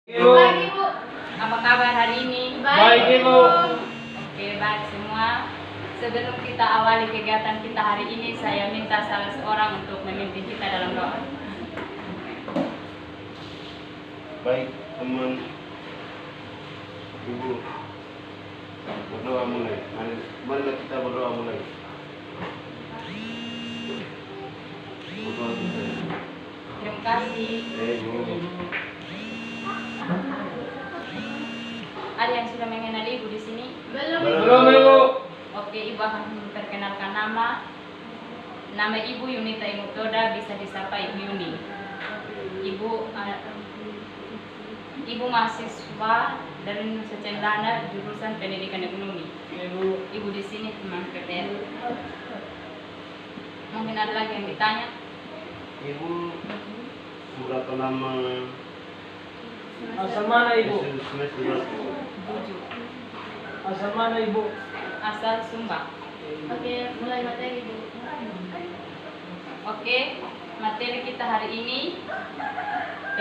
Ibu. Baik Ibu. Apa kabar hari ini? Baik, Ibu. Oke, baik semua. Sebelum kita awali kegiatan kita hari ini, saya minta salah seorang untuk memimpin kita dalam doa. Baik teman ibu, berdoa mulai. Marilah kita berdoa mulai. Berdoa kita. Terima kasih. Ibu. Ada yang sudah mengenal Ibu di sini? Belum, Ibu. Oke, Ibu akan memperkenalkan nama. Nama Ibu Yunita Imutoda, bisa disapa Ibu Yuni. Ibu mahasiswa dari Nusa Cendana, jurusan Pendidikan Ekonomi. Ibu di sini teman PTN. Mungkin ada lagi yang ditanya? Ibu berapa lama? Asal mana, Ibu? Semester berapa? 7. Asal mana, Ibu? Asal Sumba. Oke, mulai materi Bu. Oke, materi kita hari ini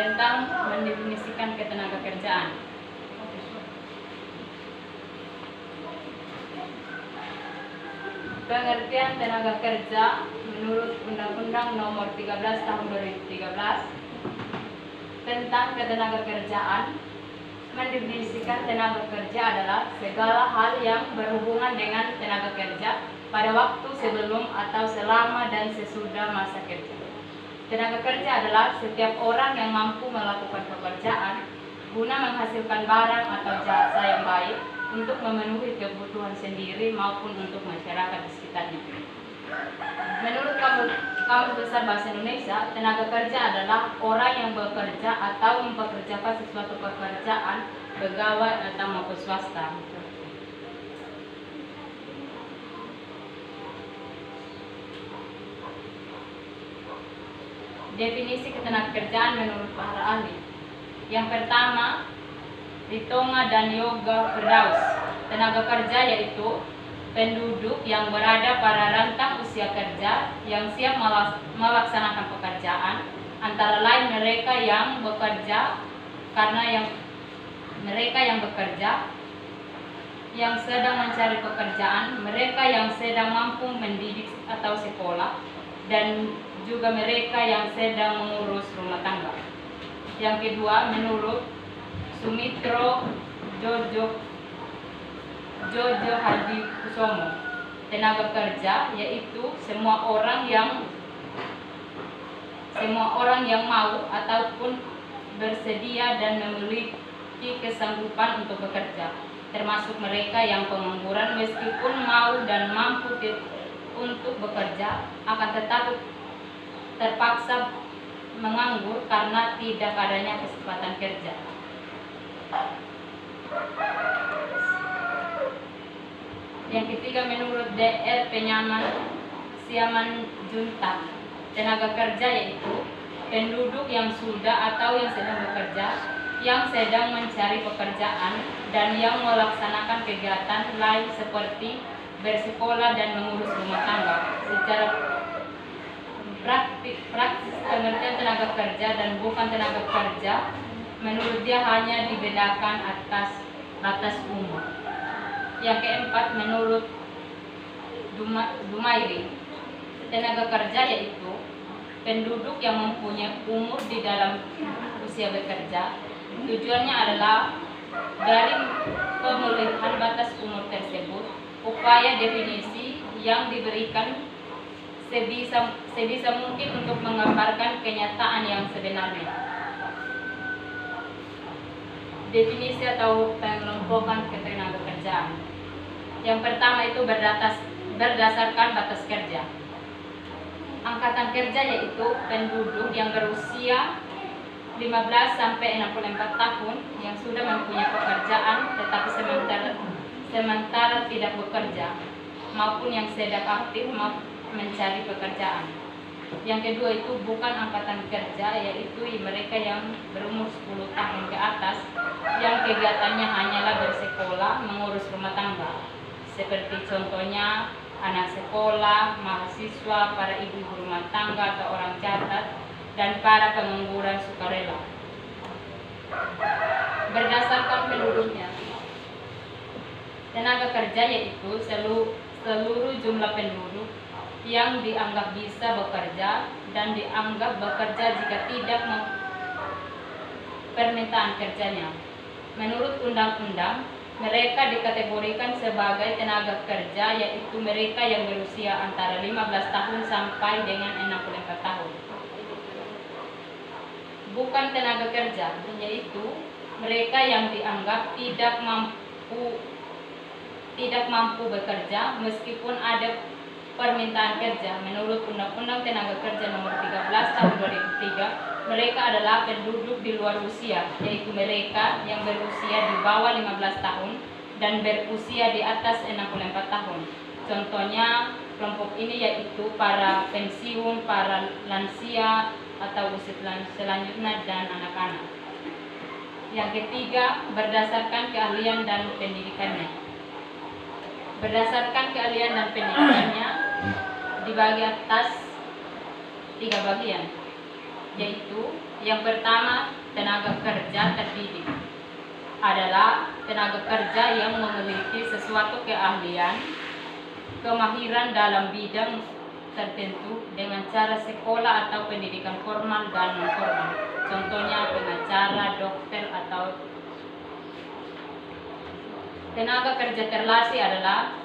tentang mendefinisikan ketenaga kerjaan. Pengertian tenaga kerja menurut Undang-Undang Nomor 13 Tahun 2013 tentang ketenaga kerjaan, mendefinisikan tenaga kerja adalah segala hal yang berhubungan dengan tenaga kerja pada waktu sebelum atau selama dan sesudah masa kerja. Tenaga kerja adalah setiap orang yang mampu melakukan pekerjaan guna menghasilkan barang atau jasa yang baik untuk memenuhi kebutuhan sendiri maupun untuk masyarakat di sekitarnya. Menurut Kamus Besar Bahasa Indonesia, tenaga kerja adalah orang yang bekerja atau mempekerjakan sesuatu pekerjaan, pegawai atau maupun swasta. Definisi ketenagakerjaan menurut para ahli. Yang pertama, Ritonga dan Yoga Firdaus. Tenaga kerja yaitu penduduk yang berada pada rentang usia kerja yang siap melaksanakan pekerjaan, antara lain mereka yang bekerja yang sedang mencari pekerjaan, mereka yang sedang mampu mendidik atau sekolah, dan juga mereka yang sedang mengurus rumah tangga. Yang kedua, menurut Sumitro Jojo Hadi Kusomo, tenaga kerja yaitu semua orang yang mau ataupun bersedia dan memiliki kesanggupan untuk bekerja, termasuk mereka yang pengangguran meskipun mau dan mampu untuk bekerja akan tetapi terpaksa menganggur karena tidak adanya kesempatan kerja. Yang ketiga, menurut DR Siaman Junta, tenaga kerja yaitu penduduk yang sudah atau yang sedang bekerja, yang sedang mencari pekerjaan, dan yang melaksanakan kegiatan lain seperti bersekolah dan mengurus rumah tangga. Secara praktis pengertian tenaga kerja dan bukan tenaga kerja menurut dia hanya dibedakan atas batas umur. Yang keempat, menurut Dumairi, tenaga kerja yaitu penduduk yang mempunyai umur di dalam usia bekerja. Tujuannya adalah dari pemulihan batas umur tersebut, upaya definisi yang diberikan sebisa mungkin untuk menggambarkan kenyataan yang sebenarnya. Definisi atau pengelompokan ketenaga kerjaan. Yang pertama itu berdasarkan batas kerja. Angkatan kerja yaitu penduduk yang berusia 15 sampai 64 tahun yang sudah mempunyai pekerjaan tetapi sementara tidak bekerja, maupun yang sedang aktif mencari pekerjaan. Yang kedua itu bukan angkatan kerja, yaitu mereka yang berumur 10 tahun ke atas yang kegiatannya hanyalah bersekolah, mengurus rumah tangga, seperti contohnya anak sekolah, mahasiswa, para ibu rumah tangga atau orang catat, dan para pengangguran sukarela. berdasarkan penduduknya. Tenaga kerja yaitu seluruh jumlah penduduk yang dianggap bisa bekerja dan dianggap bekerja jika tidak permintaan kerjanya. Menurut undang-undang, mereka dikategorikan sebagai tenaga kerja yaitu mereka yang berusia antara 15 tahun sampai dengan 64 tahun. Bukan tenaga kerja, yaitu mereka yang dianggap tidak mampu bekerja meskipun ada permintaan kerja. Menurut Undang-Undang Tenaga Kerja Nomor 13 Tahun 2003, mereka adalah penduduk di luar usia, yaitu mereka yang berusia di bawah 15 tahun dan berusia di atas 64 tahun. Contohnya kelompok ini yaitu para pensiun, para lansia atau usia selanjutnya dan anak-anak. Yang ketiga, berdasarkan keahlian dan pendidikannya. Berdasarkan keahlian dan pendidikannya dibagi atas 3 bagian, yaitu yang pertama, tenaga kerja terdidik adalah tenaga kerja yang memiliki sesuatu keahlian, kemahiran dalam bidang tertentu dengan cara sekolah atau pendidikan formal dan non formal. Contohnya pengacara, dokter atau tenaga kerja terlatih adalah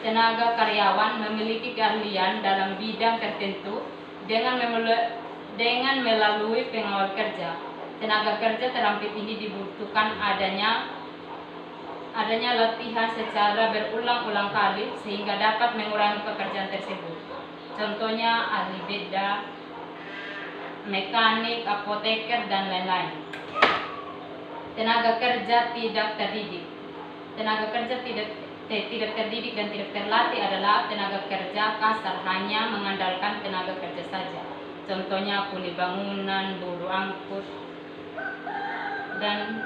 tenaga karyawan memiliki keahlian dalam bidang tertentu dengan melalui pengawal kerja. Tenaga kerja terampil ini dibutuhkan adanya latihan secara berulang-ulang kali sehingga dapat mengurangi pekerjaan tersebut. Contohnya ahli beda, mekanik, apoteker, dan lain-lain. Tenaga kerja tidak terdidik. Tenaga kerja tidak terdidik dan tidak terlatih adalah tenaga kerja kasar, hanya mengandalkan tenaga kerja saja. Contohnya kuli bangunan, buruh angkut, dan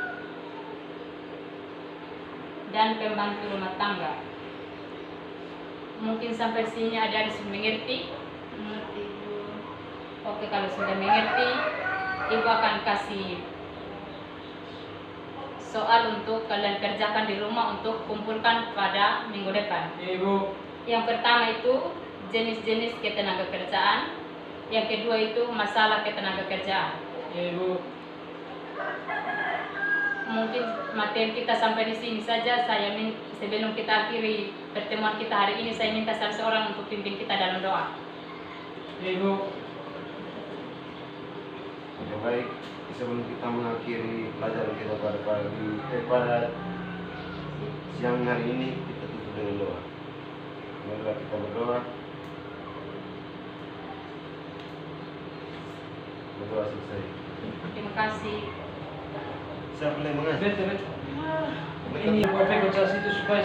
pembantu rumah tangga. Mungkin sampai sini ada sudah mengerti? Mengerti, Bu. Oke, kalau sudah mengerti, Ibu akan kasih soal untuk kalian kerjakan di rumah untuk kumpulkan pada minggu depan. Ibu. Yang pertama itu jenis-jenis ketenagakerjaan. Yang kedua itu masalah ketenagakerjaan. Ibu. Mungkin materi kita sampai di sini saja. Sebelum kita akhiri pertemuan kita hari ini, saya minta salah seorang untuk pimpin kita dalam doa. Ibu. Ya baik, sebelum kita mengakhiri pelajaran kita pada siang hari ini, kita tutup dengan doa. Marilah kita berdoa. Berdoa selesai. Terima kasih. Siapa yang mengajar? Ini perfect situ supaya